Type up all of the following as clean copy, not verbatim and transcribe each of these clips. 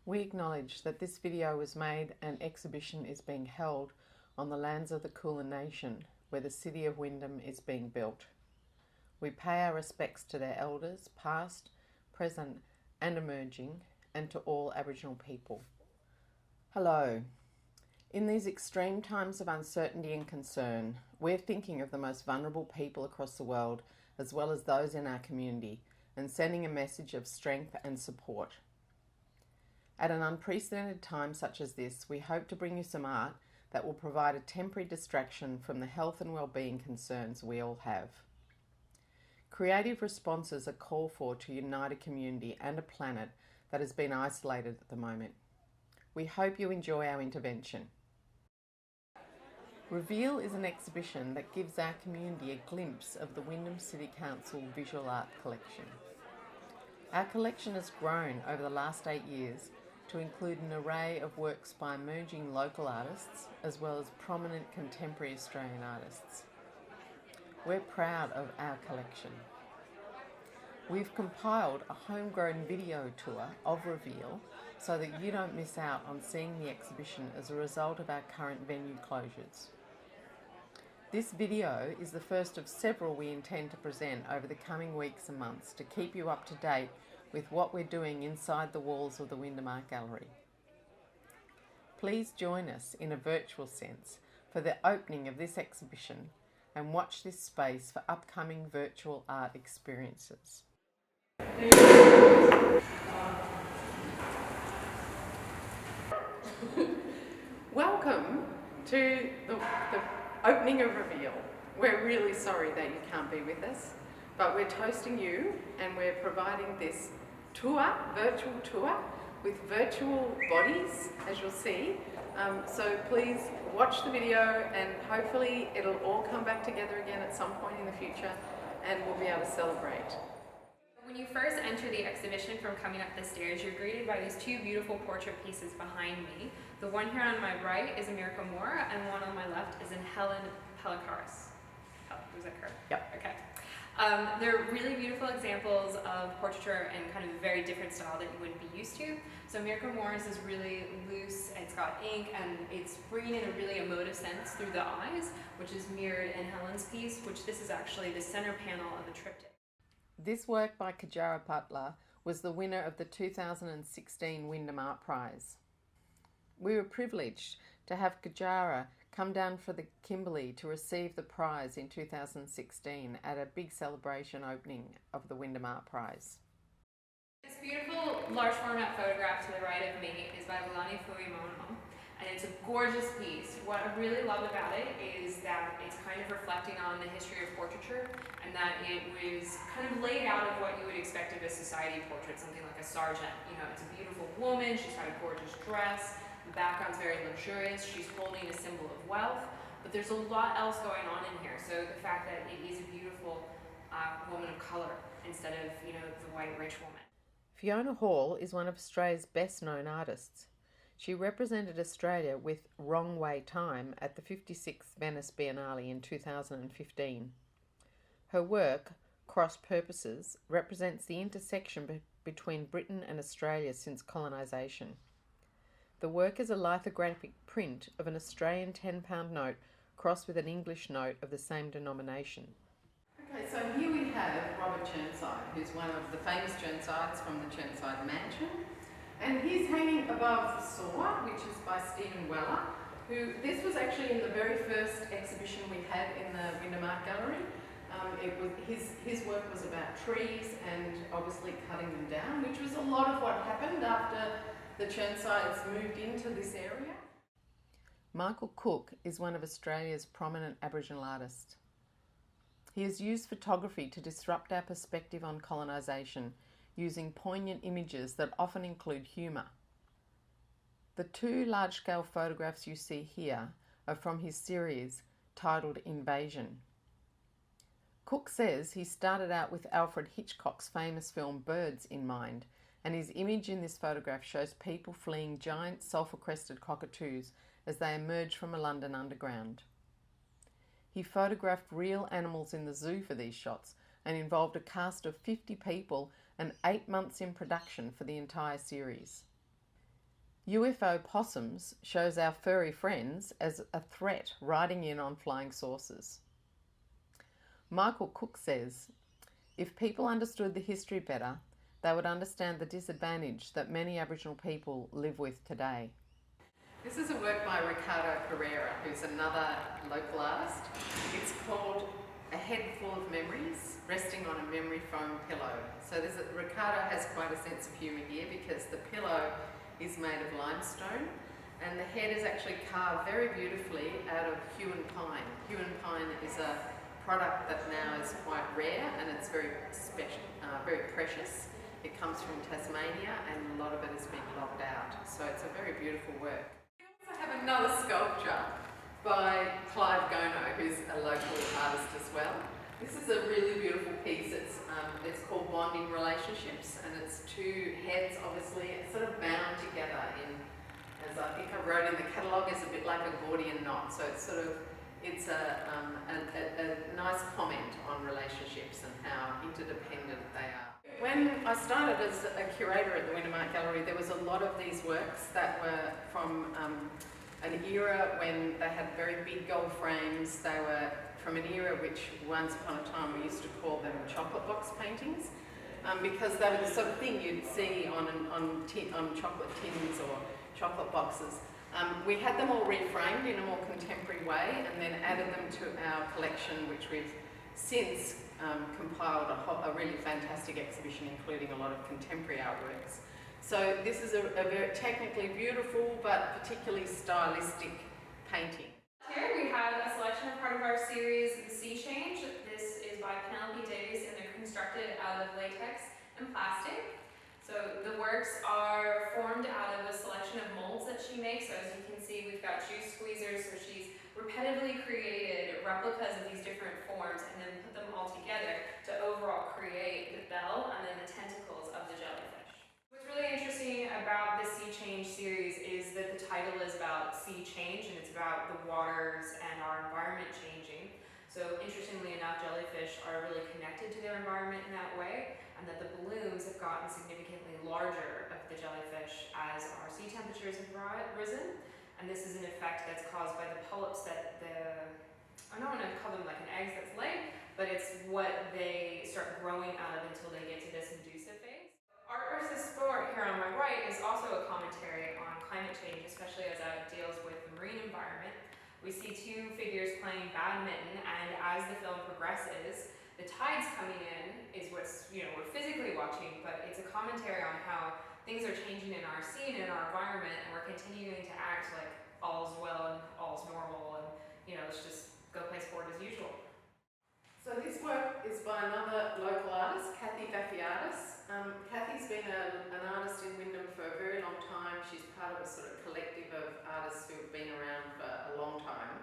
We acknowledge that this video was made and exhibition is being held on the lands of the Kulin Nation, where the city of Wyndham is being built. We pay our respects to their elders, past, present and emerging, and to all Aboriginal people. Hello. In these extreme times of uncertainty and concern, we're thinking of the most vulnerable people across the world, as well as those in our community, and sending a message of strength and support. At an unprecedented time such as this, we hope to bring you some art that will provide a temporary distraction from the health and well-being concerns we all have. Creative responses are called for to unite a community and a planet that has been isolated at the moment. We hope you enjoy our intervention. Reveal is an exhibition that gives our community a glimpse of the Wyndham City Council Visual Art Collection. Our collection has grown over the last 8 years to include an array of works by emerging local artists as well as prominent contemporary Australian artists. We're proud of our collection. We've compiled a homegrown video tour of Reveal so that you don't miss out on seeing the exhibition as a result of our current venue closures. This video is the first of several we intend to present over the coming weeks and months to keep you up to date with what we're doing inside the walls of the Wyndham Art Gallery. Please join us in a virtual sense for the opening of this exhibition and watch this space for upcoming virtual art experiences. Welcome to the opening of Reveal. We're really sorry that you can't be with us, but we're toasting you and we're providing this tour, virtual tour, with virtual bodies, as you'll see. So please watch the video and hopefully it'll all come back together again at some point in the future and we'll be able to celebrate. When you first enter the exhibition from coming up the stairs, you're greeted by these two beautiful portrait pieces behind me. The one here on my right is a Mirka Mora and one on my left is in Helen Pelikaris. Oh, was that correct? Yep. Okay. They're really beautiful examples of portraiture and kind of a very different style that you wouldn't be used to. So Mirka Mora's is really loose, it's got ink, and it's bringing in a really emotive sense through the eyes, which is mirrored in Helen's piece, which this is actually the center panel of a triptych. This work by Kajara Butler was the winner of the 2016 Wyndham Art Prize. We were privileged to have Kajara come down for the Kimberley to receive the prize in 2016 at a big celebration opening of the Wyndham Art Prize. This beautiful large format photograph to the right of me is by Leilani Fuimaono, and it's a gorgeous piece. What I really love about it is that it's kind of reflecting on the history of portraiture and that it was kind of laid out of what you would expect of a society portrait, something like a sergeant. You know, it's a beautiful woman, she's got a gorgeous dress, the background's very luxurious, she's holding a symbol of wealth, but there's a lot else going on in here. So the fact that it is a beautiful woman of color instead of, you know, the white rich woman. Fiona Hall is one of Australia's best known artists. She represented Australia with Wrong Way Time at the 56th Venice Biennale in 2015. Her work, Cross Purposes, represents the intersection between Britain and Australia since colonisation. The work is a lithographic print of an Australian £10 note crossed with an English note of the same denomination. Okay, so here we have Robert Chirnside, who's one of the famous Chirnsides from the Chirnside Mansion. And he's hanging above the Saw, which is by Stephen Weller, who, this was actually in the very first exhibition we had in the Wyndham Art Gallery. His work was about trees and obviously cutting them down, which was a lot of what happened after the Chirnsides moved into this area. Michael Cook is one of Australia's prominent Aboriginal artists. He has used photography to disrupt our perspective on colonisation, using poignant images that often include humour. The two large-scale photographs you see here are from his series titled Invasion. Cook says he started out with Alfred Hitchcock's famous film Birds in mind, and his image in this photograph shows people fleeing giant sulphur-crested cockatoos as they emerge from a London underground. He photographed real animals in the zoo for these shots and involved a cast of 50 people and 8 months in production for the entire series. UFO possums shows our furry friends as a threat riding in on flying saucers. Michael Cook says, if people understood the history better, they would understand the disadvantage that many Aboriginal people live with today. This is a work by Ricardo Pereira, who's another local artist. It's called A Head Full of Memories, Resting on a Memory Foam Pillow. So Ricardo has quite a sense of humour here because the pillow is made of limestone and the head is actually carved very beautifully out of hewn pine. Hewn pine is a product that now is quite rare and it's very special, very precious. It comes from Tasmania and a lot of it has been logged out. So it's a very beautiful work. We also have another sculpture by Clive Gono, who's a local artist as well. This is a really beautiful piece. It's called Bonding Relationships, and it's two heads, obviously, it's sort of bound together in, as I think I wrote in the catalogue, is a bit like a Gordian knot. So it's sort of, it's a nice comment on relationships and how interdependent they are. When I started as a curator at the Wyndham Art Gallery, there was a lot of these works that were from an era when they had very big gold frames. They were from an era which once upon a time we used to call them chocolate box paintings, because they were the sort of thing you'd see on chocolate tins or chocolate boxes. We had them all reframed in a more contemporary way and then added them to our collection, which we've since compiled a really fantastic exhibition including a lot of contemporary artworks. So this is a very technically beautiful but particularly stylistic painting. Here we have a selection of part of our series, The Sea Change. This is by Penelope Davies and they're constructed out of latex and plastic. So the works are formed out of a selection of molds that she makes. So as you can see, we've got juice squeezers, so she's repetitively created replicas of these different forms and then put them all together to overall create the bell and then the tentacles of the jellyfish. What's really interesting about the Sea Change series is that the title is about sea change and it's about the waters and our environment changing. So interestingly enough, jellyfish are really connected to their environment in that way, and that the blooms have gotten significantly larger of the jellyfish as our sea temperatures have risen. And this is an effect that's caused by the polyps that I don't want to call them like an egg that's laid, but it's what they start growing out of until they get to this inducive phase. Art versus Sport here on my right is also a commentary on climate change, especially as it deals with the marine environment. We see two figures playing badminton, and as the film progresses, the tides coming in is what's, we're physically watching, but it's a commentary on how things are changing in our scene, in our environment, and we're continuing to act like all's well and all's normal, and let's just go play sport as usual. So this work is by another local artist, Kathy Vafiadis. Kathy's been an artist in Wyndham for a very long time. She's part of a sort of collective of artists who have been around for a long time,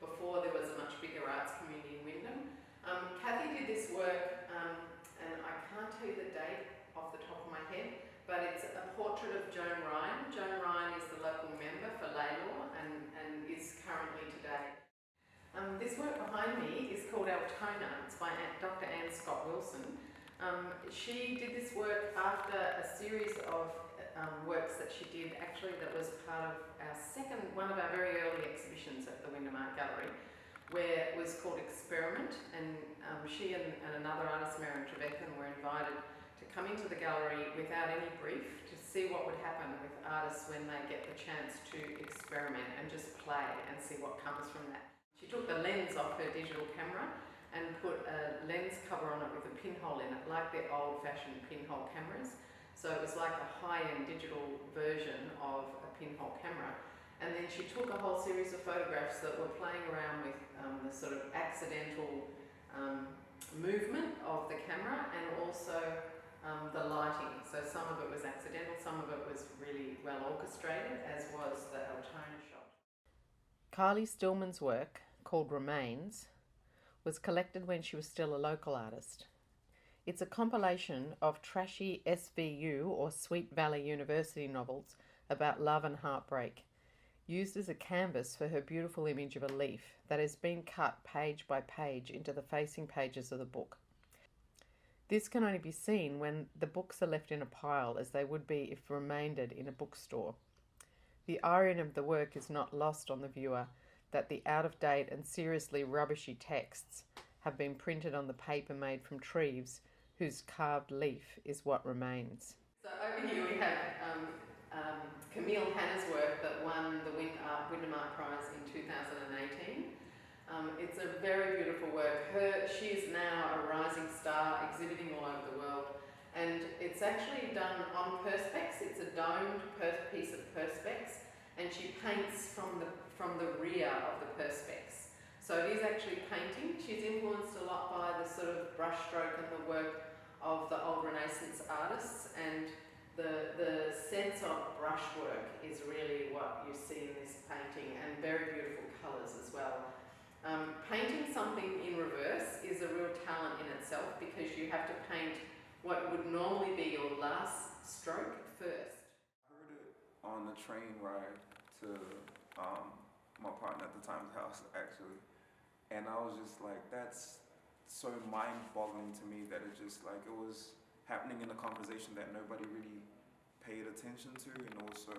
before there was a much bigger arts community in Wyndham. Kathy did this work, and I can't tell you the date off the top of my head, but it's a portrait of Joan Ryan. Joan Ryan is the local member for Laylor and is currently today. This work behind me is called Altona. It's by Dr. Anne Scott Wilson. She did this work after a series of works that she did, actually that was part of one of our very early exhibitions at the Wyndham Art Gallery, where it was called Experiment, and she and another artist, Maren Trevethan, were invited to come into the gallery without any brief to see what would happen with artists when they get the chance to experiment and just play and see what comes from that. She took the lens off her digital camera and put a lens cover on it with a pinhole in it, like the old-fashioned pinhole cameras. So it was like a high-end digital version of a pinhole camera. And then she took a whole series of photographs that were playing around with the sort of accidental movement of the camera and also the lighting. So some of it was accidental, some of it was really well orchestrated, as was the Altona shot. Kylie Stillman's work, called Remains, was collected when she was still a local artist. It's a compilation of trashy SVU or Sweet Valley University novels about love and heartbreak, used as a canvas for her beautiful image of a leaf that has been cut page by page into the facing pages of the book. This can only be seen when the books are left in a pile, as they would be if remaindered in a bookstore. The irony of the work is not lost on the viewer that the out-of-date and seriously rubbishy texts have been printed on the paper made from trees whose carved leaf is what remains. So over here we have Camille Hanna's work that won the Wyndham Art Prize in 2018. It's a very beautiful work. She is now a rising star exhibiting all over the world, and it's actually done on perspex. It's a domed piece of perspex, and she paints from the rear of the perspex. So it is actually painting. She's influenced a lot by the sort of brushstroke and the work of the old Renaissance artists, and the sense of brushwork is really what you see in this painting, and very beautiful colours as well. Painting something in reverse is a real talent in itself, because you have to paint what would normally be your last stroke first. I heard it on the train ride to my partner at the time's house, actually, and I was just like, that's so mind-boggling to me that it just like, it was happening in a conversation that nobody really paid attention to, and it was so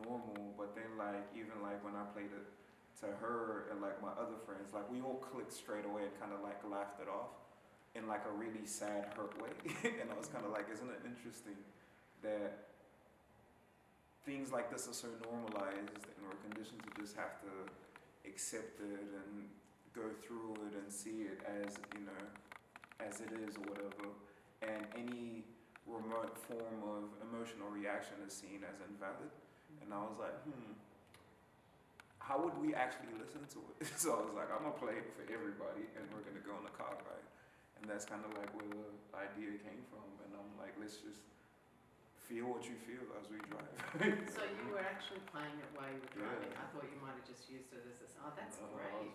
normal. But then like, even like when I played it to her and like my other friends, like we all clicked straight away and kind of like laughed it off in like a really sad, hurt way. And I was kind of like, isn't it interesting that things like this are so normalized and we're conditioned to just have to accept it and go through it and see it as, you know, as it is or whatever. And any remote form of emotional reaction is seen as invalid. And I was like, how would we actually listen to it? So I was like, I'm gonna play it for everybody, and we're gonna go on a car ride. And that's kind of like where the idea came from. And I'm like, let's just feel what you feel as we drive. So you were actually playing it while you were driving. Yeah. I thought you might have just used it as this. Oh, that's great.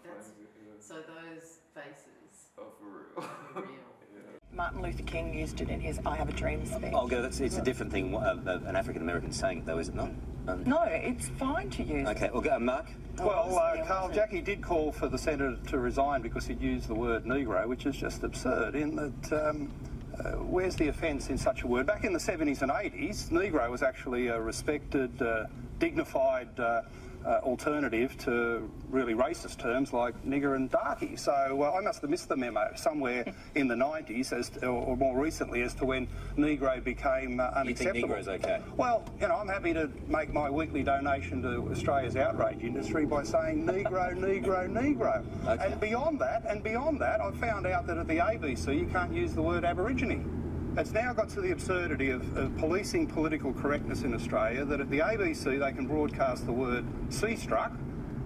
So those faces. Oh, for real. For real. Yeah. Martin Luther King used it in his I Have a Dream speech. Oh, good. It's a different thing. An African American saying it, though, is it not? No, it's fine to use. Okay, well, Mark? Well, Carl, Jackie did call for the senator to resign because he'd used the word Negro, which is just absurd in that where's the offence in such a word? Back in the 70s and 80s, Negro was actually a respected, dignified alternative to really racist terms like nigger and darky. So I must have missed the memo somewhere in the 90s, or more recently, as to when Negro became unacceptable. You think Negro's okay? Well, you know, I'm happy to make my weekly donation to Australia's outrage industry by saying Negro, Negro, Negro. Okay. And beyond that, I've found out that at the ABC you can't use the word Aborigine. It's now got to the absurdity of policing political correctness in Australia, that at the ABC they can broadcast the word sea-struck,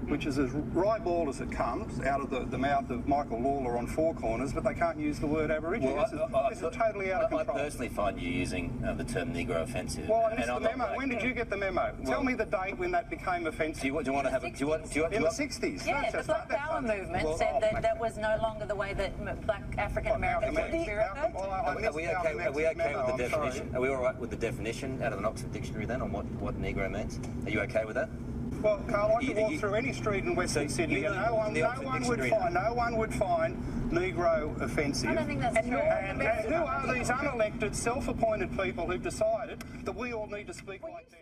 which is as ribald as it comes out of the mouth of Michael Lawler on Four Corners, but they can't use the word Aborigine. Well, this is totally out of control. I personally find you using the term Negro offensive. Well, I missed the memo. When did you get the memo? Well, tell me the date when that became offensive. Do you want to have a... Do you want, in the 60s? Yeah, the Black Power movement said that that was no longer the way that black African Americans should be referred to. Are we okay with the definition? Are we all right with the definition out of the Oxford Dictionary then on what Negro means? Are you okay with that? Well, Carl, I could walk through any street in Western Sydney and no one would find Negro offensive. I don't think that's true. And who are these unelected, self-appointed people who've decided that we all need to speak like them?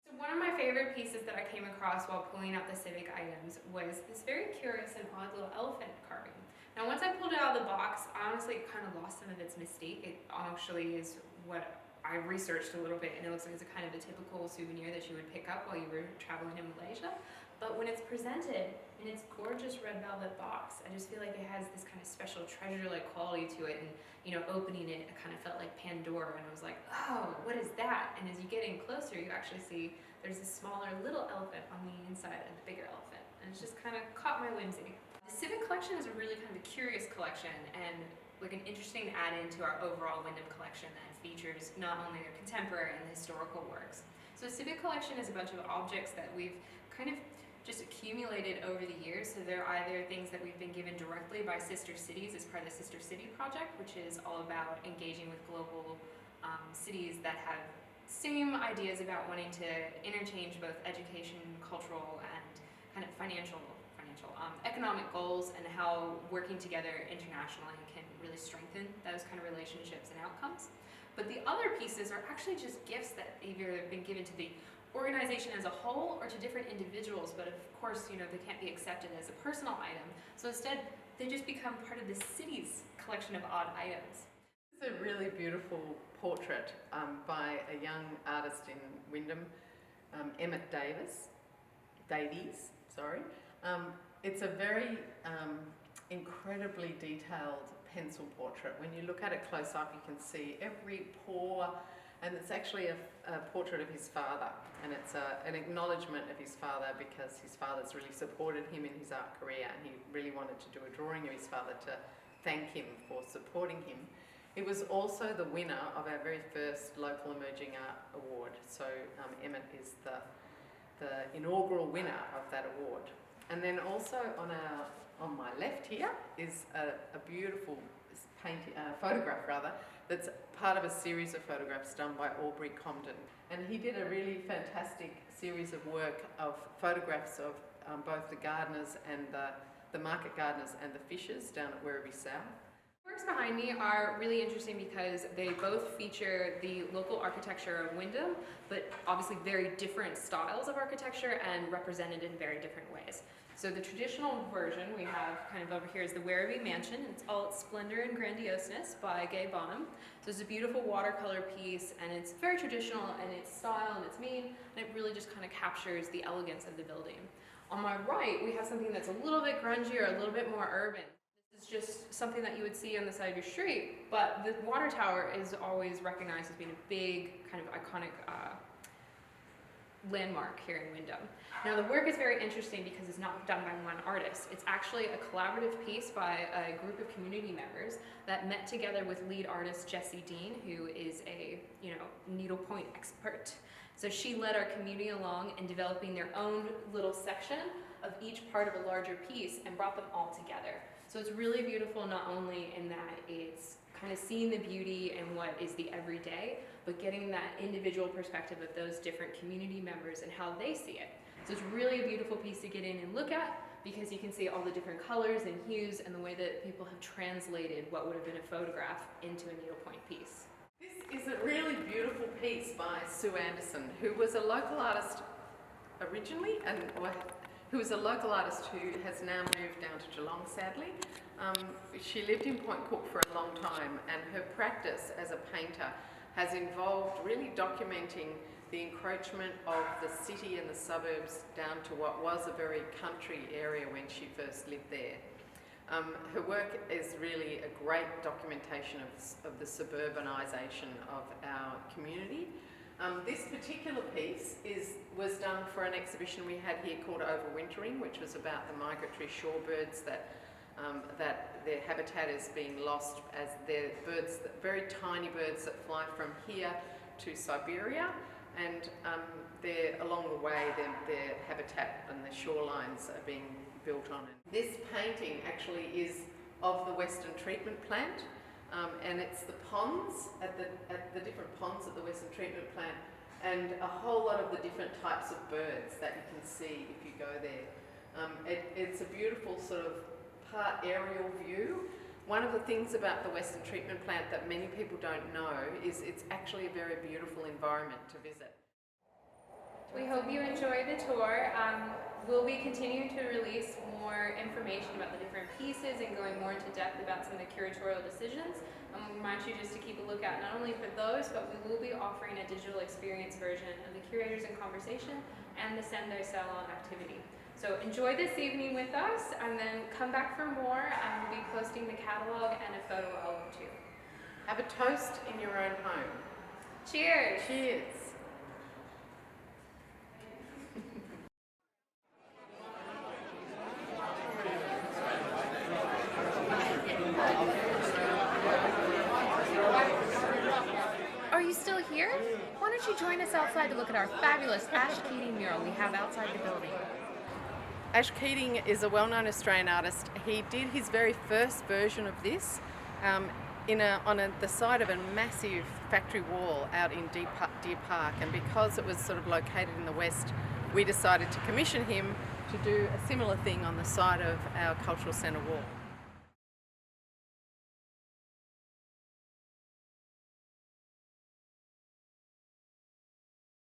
So one of my favorite pieces that I came across while pulling out the Civic items was this very curious and odd little elephant carving. Now once I pulled it out of the box, I honestly kind of lost some of its mystique. It actually is what I researched a little bit, and it looks like it's a kind of a typical souvenir that you would pick up while you were traveling in Malaysia. But when it's presented in its gorgeous red velvet box, I just feel like it has this kind of special treasure-like quality to it. And you know, opening it, I kind of felt like Pandora, and I was like, oh, what is that? And as you get in closer, you actually see there's a smaller little elephant on the inside of the bigger elephant, and it's just kind of caught my whimsy. The Civic Collection is a really kind of a curious collection, and like an interesting add-in to our overall Wyndham collection that features not only their contemporary and historical works. So Civic Collection is a bunch of objects that we've kind of just accumulated over the years. So they're either things that we've been given directly by Sister Cities as part of the Sister City project, which is all about engaging with global cities that have same ideas about wanting to interchange both education, cultural, and kind of financial economic goals, and how working together internationally can really strengthen those kind of relationships and outcomes. But the other pieces are actually just gifts that have either been given to the organization as a whole or to different individuals, but of course, you know, they can't be accepted as a personal item. So instead, they just become part of the city's collection of odd items. This is a really beautiful portrait by a young artist in Wyndham, Emmett Davies. It's a very incredibly detailed pencil portrait. When you look at it close up, you can see every pore, and it's actually a portrait of his father, and it's an acknowledgement of his father because his father's really supported him in his art career, and he really wanted to do a drawing of his father to thank him for supporting him. It was also the winner of our very first local emerging art award, so Emmett is the inaugural winner of that award. And then also on my left here is a beautiful photograph that's part of a series of photographs done by Aubrey Comden. And he did a really fantastic series of work of photographs of both the gardeners and the market gardeners and the fishers down at Werribee South. The works behind me are really interesting because they both feature the local architecture of Wyndham, but obviously very different styles of architecture and represented in very different ways. So the traditional version we have kind of over here is the Werribee Mansion. It's all its splendor and grandioseness by Gay Bonham. So it's a beautiful watercolor piece, and it's very traditional in its style and its mien, and it really just kind of captures the elegance of the building. On my right, we have something that's a little bit grungier, a little bit more urban. This is just something that you would see on the side of your street, but the water tower is always recognized as being a big, kind of iconic landmark here in Wyndham. Now the work is very interesting because it's not done by one artist. It's actually a collaborative piece by a group of community members that met together with lead artist Jessie Deane, who is a needlepoint expert. So she led our community along in developing their own little section of each part of a larger piece and brought them all together. So it's really beautiful, not only in that it's kind of seeing the beauty and what is the everyday, but getting that individual perspective of those different community members and how they see it. So it's really a beautiful piece to get in and look at because you can see all the different colors and hues and the way that people have translated what would have been a photograph into a needlepoint piece. This is a really beautiful piece by Sue Anderson, who was a local artist originally, who is a local artist who has now moved down to Geelong, sadly. She lived in Point Cook for a long time, and her practice as a painter has involved really documenting the encroachment of the city and the suburbs down to what was a very country area when she first lived there. Her work is really a great documentation of the suburbanisation of our community. This particular piece was done for an exhibition we had here called Overwintering, which was about the migratory shorebirds that their habitat is being lost as they're birds, very tiny birds that fly from here to Siberia, and along the way their habitat and the shorelines are being built on. This painting actually is of the Western Treatment Plant, and it's the ponds at the different ponds at the Western Treatment Plant, and a whole lot of the different types of birds that you can see if you go there. It's a beautiful sort of part aerial view. One of the things about the Western Treatment Plant that many people don't know is it's actually a very beautiful environment to visit. We hope you enjoy the tour. We'll be continuing to release more information about the different pieces and going more into depth about some of the curatorial decisions. We remind you just to keep a lookout not only for those, but we will be offering a digital experience version of the Curators in Conversation and the Sendai Salon activity. So enjoy this evening with us, and then come back for more. We'll be posting the catalog and a photo album too. Have a toast in your own home. Cheers! Cheers! Are you still here? Why don't you join us outside to look at our fabulous Ash Keating mural we have outside the building? Ash Keating is a well-known Australian artist. He did his very first version of this on the side of a massive factory wall out in Deer Park, and because it was sort of located in the west, we decided to commission him to do a similar thing on the side of our cultural centre wall.